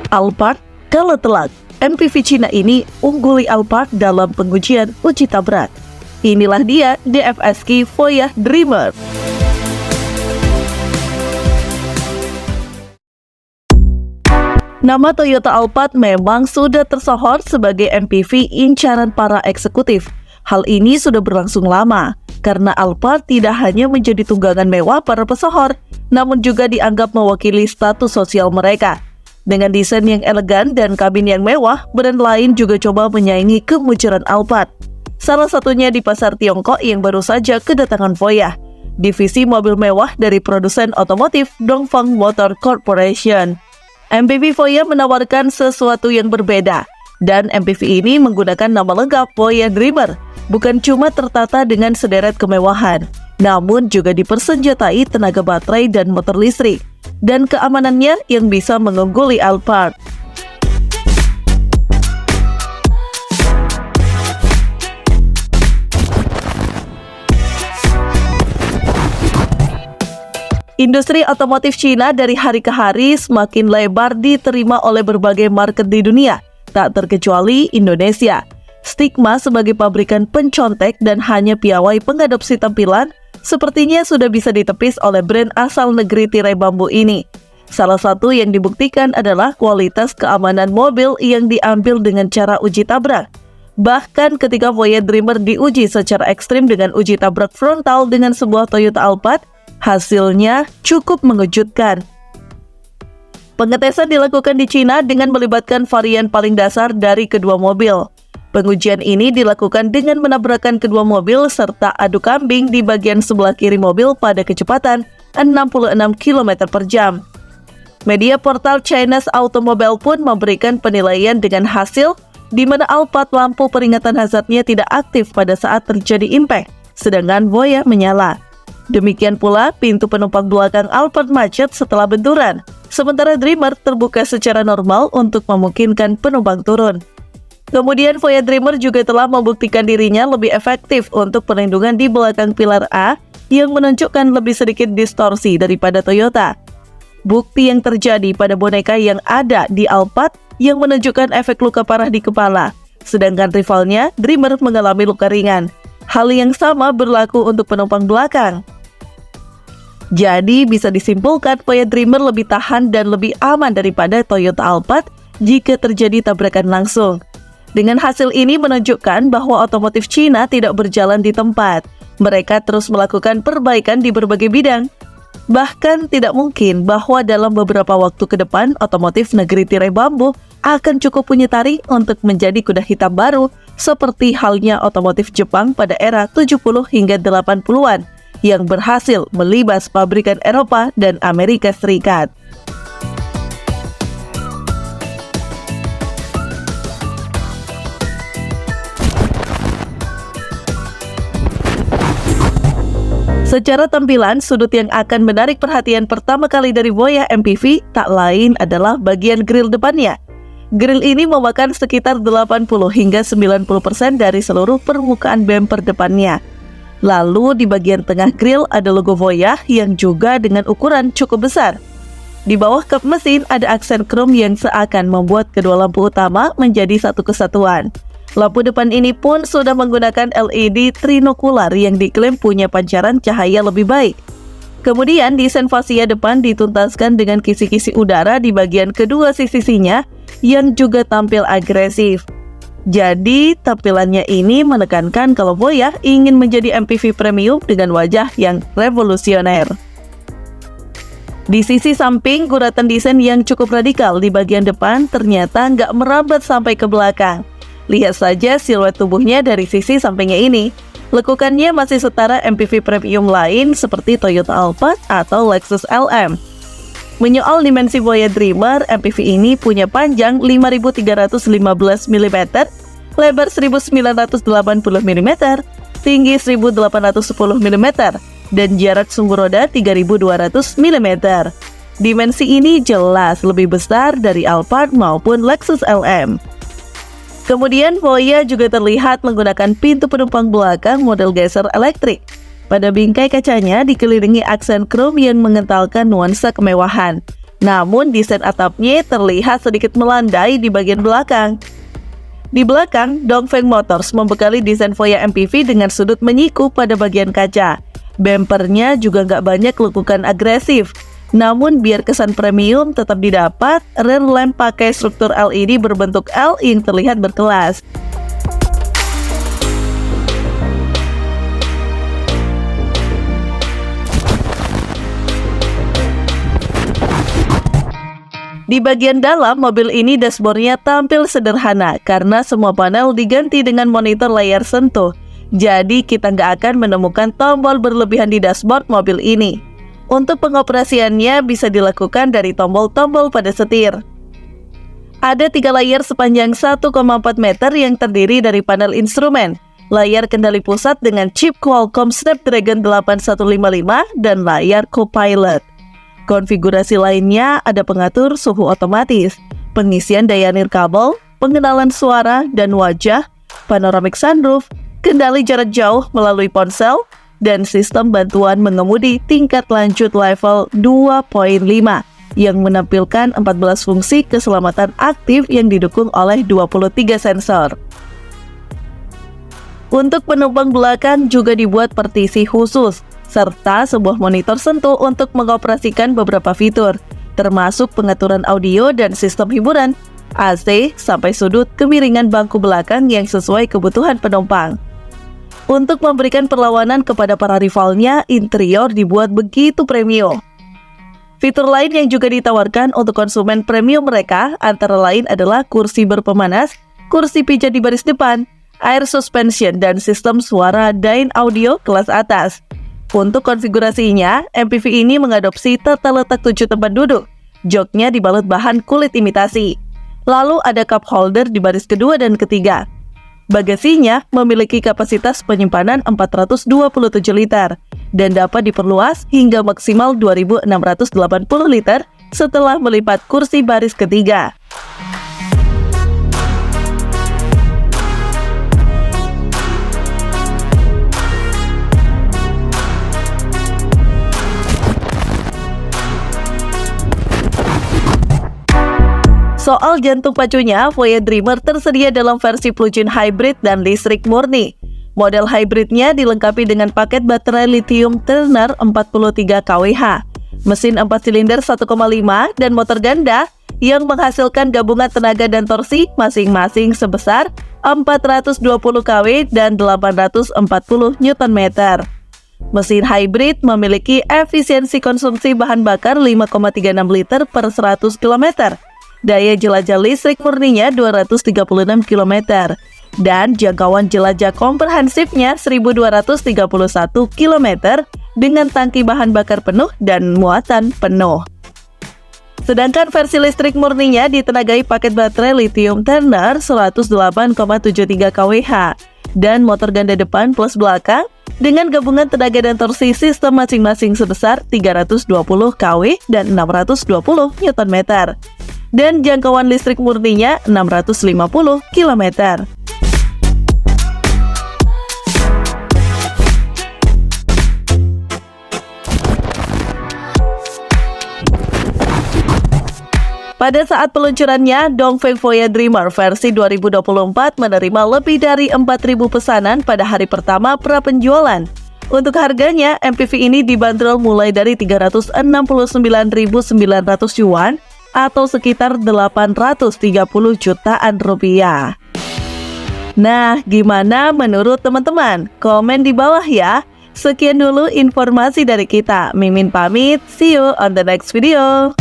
Alphard kalah telak. MPV Cina ini ungguli Alphard dalam pengujian uji tabrak. Inilah dia DFSK Voyah Dreamer. Nama Toyota Alphard memang sudah tersohor sebagai MPV incaran para eksekutif. Hal ini sudah berlangsung lama, karena Alphard tidak hanya menjadi tunggangan mewah para pesohor, namun juga dianggap mewakili status sosial mereka. Dengan desain yang elegan dan kabin yang mewah, brand lain juga coba menyaingi kemunculan Alphard. Salah satunya di pasar Tiongkok yang baru saja kedatangan Voyah, divisi mobil mewah dari produsen otomotif Dongfeng Motor Corporation. MPV Voyah menawarkan sesuatu yang berbeda, dan MPV ini menggunakan nama lengkap Voyah Dreamer, bukan cuma tertata dengan sederet kemewahan, namun juga dipersenjatai tenaga baterai dan motor listrik, dan keamanannya yang bisa mengungguli Alphard. Industri otomotif Cina dari hari ke hari semakin lebar diterima oleh berbagai market di dunia, tak terkecuali Indonesia. Stigma sebagai pabrikan pencontek dan hanya piawai pengadopsi tampilan sepertinya sudah bisa ditepis oleh brand asal negeri tirai bambu ini. Salah satu yang dibuktikan adalah kualitas keamanan mobil yang diambil dengan cara uji tabrak. Bahkan ketika Voyah Dreamer diuji secara ekstrim dengan uji tabrak frontal dengan sebuah Toyota Alphard, hasilnya cukup mengejutkan. Pengetesan dilakukan di Cina dengan melibatkan varian paling dasar dari kedua mobil. Pengujian ini dilakukan dengan menabrakkan kedua mobil serta adu kambing di bagian sebelah kiri mobil pada kecepatan 66 km per jam. Media portal Chinese Automobile pun memberikan penilaian dengan hasil di mana Alphard lampu peringatan hazardnya tidak aktif pada saat terjadi impact, sedangkan Voyah menyala. Demikian pula, pintu penumpang belakang Alphard macet setelah benturan, sementara Dreamer terbuka secara normal untuk memungkinkan penumpang turun. Kemudian Voyah Dreamer juga telah membuktikan dirinya lebih efektif untuk perlindungan di belakang pilar A yang menunjukkan lebih sedikit distorsi daripada Toyota. Bukti yang terjadi pada boneka yang ada di Alphard yang menunjukkan efek luka parah di kepala, sedangkan rivalnya Dreamer mengalami luka ringan. Hal yang sama berlaku untuk penumpang belakang. Jadi bisa disimpulkan Voyah Dreamer lebih tahan dan lebih aman daripada Toyota Alphard jika terjadi tabrakan langsung. Dengan hasil ini menunjukkan bahwa otomotif Cina tidak berjalan di tempat. Mereka terus melakukan perbaikan di berbagai bidang. Bahkan tidak mungkin bahwa dalam beberapa waktu ke depan otomotif negeri tirai bambu akan cukup punya taring untuk menjadi kuda hitam baru seperti halnya otomotif Jepang pada era 70 hingga 80-an yang berhasil melibas pabrikan Eropa dan Amerika Serikat. Secara tampilan, sudut yang akan menarik perhatian pertama kali dari Voyah MPV tak lain adalah bagian grill depannya. Grill ini memakan sekitar 80 hingga 90% dari seluruh permukaan bumper depannya. Lalu di bagian tengah grill ada logo Voyah yang juga dengan ukuran cukup besar. Di bawah kap mesin ada aksen krom yang seakan membuat kedua lampu utama menjadi satu kesatuan. Lampu depan ini pun sudah menggunakan LED trinokular yang diklaim punya pancaran cahaya lebih baik. Kemudian desain fascia depan dituntaskan dengan kisi-kisi udara di bagian kedua sisi-sisinya yang juga tampil agresif. Jadi tampilannya ini menekankan kalau Voyah ingin menjadi MPV premium dengan wajah yang revolusioner. Di sisi samping, guratan desain yang cukup radikal di bagian depan ternyata nggak merambat sampai ke belakang. Lihat saja siluet tubuhnya dari sisi sampingnya ini. Lekukannya masih setara MPV premium lain seperti Toyota Alphard atau Lexus LM. Menyoal dimensi Voyah Dreamer, MPV ini punya panjang 5.315 mm, lebar 1.980 mm, tinggi 1.810 mm, dan jarak sumbu roda 3.200 mm. Dimensi ini jelas lebih besar dari Alphard maupun Lexus LM. Kemudian Voyah juga terlihat menggunakan pintu penumpang belakang model geser elektrik. Pada bingkai kacanya dikelilingi aksen krom yang mengentalkan nuansa kemewahan. Namun desain atapnya terlihat sedikit melandai di bagian belakang. Di belakang, Dongfeng Motors membekali desain Voyah MPV dengan sudut menyiku pada bagian kaca. Bempernya juga nggak banyak lekukan agresif. Namun biar kesan premium tetap didapat, rear lamp pakai struktur LED berbentuk L yang terlihat berkelas. Di bagian dalam mobil ini dashboardnya tampil sederhana karena semua panel diganti dengan monitor layar sentuh. Jadi kita nggak akan menemukan tombol berlebihan di dashboard mobil ini. Untuk pengoperasiannya bisa dilakukan dari tombol-tombol pada setir. Ada 3 layar sepanjang 1,4 meter yang terdiri dari panel instrumen, layar kendali pusat dengan chip Qualcomm Snapdragon 8155, dan layar co-pilot. Konfigurasi lainnya ada pengatur suhu otomatis, pengisian daya nirkabel, pengenalan suara dan wajah, panoramic sunroof, kendali jarak jauh melalui ponsel, dan sistem bantuan mengemudi tingkat lanjut level 2.5 yang menampilkan 14 fungsi keselamatan aktif yang didukung oleh 23 sensor. Untuk penumpang belakang juga dibuat partisi khusus, serta sebuah monitor sentuh untuk mengoperasikan beberapa fitur, termasuk pengaturan audio dan sistem hiburan, AC, sampai sudut kemiringan bangku belakang yang sesuai kebutuhan penumpang. Untuk memberikan perlawanan kepada para rivalnya, interior dibuat begitu premium. Fitur lain yang juga ditawarkan untuk konsumen premium mereka antara lain adalah kursi berpemanas, kursi pijat di baris depan, air suspension, dan sistem suara Dyn Audio kelas atas. Untuk konfigurasinya, MPV ini mengadopsi tata letak 7 tempat duduk. Joknya dibalut bahan kulit imitasi. Lalu ada cup holder di baris kedua dan ketiga. Bagasinya memiliki kapasitas penyimpanan 427 liter dan dapat diperluas hingga maksimal 2.680 liter setelah melipat kursi baris ketiga. Soal jantung pacunya, Voyah Dreamer tersedia dalam versi plug-in hybrid dan listrik murni. Model hybridnya dilengkapi dengan paket baterai lithium Turner 43 kWh, mesin 4 silinder 1,5 dan motor ganda yang menghasilkan gabungan tenaga dan torsi masing-masing sebesar 420 kW dan 840 Nm. Mesin hybrid memiliki efisiensi konsumsi bahan bakar 5,36 liter per 100 km. Daya jelajah listrik murninya 236 km dan jangkauan jelajah komprehensifnya 1231 km dengan tangki bahan bakar penuh dan muatan penuh. Sedangkan versi listrik murninya ditenagai paket baterai lithium Turner 108,73 kWh dan motor ganda depan plus belakang dengan gabungan tenaga dan torsi sistem masing-masing sebesar 320 kW dan 620 Nm. Dan jangkauan listrik murninya 650 km. Pada saat peluncurannya, Dongfeng Voyah Dreamer versi 2024 menerima lebih dari 4.000 pesanan pada hari pertama pra-penjualan. Untuk harganya, MPV ini dibanderol mulai dari 369.900 yuan atau sekitar 830 jutaan rupiah. Nah, gimana menurut teman-teman? Komen di bawah ya. Sekian dulu informasi dari kita. Mimin pamit, see you on the next video.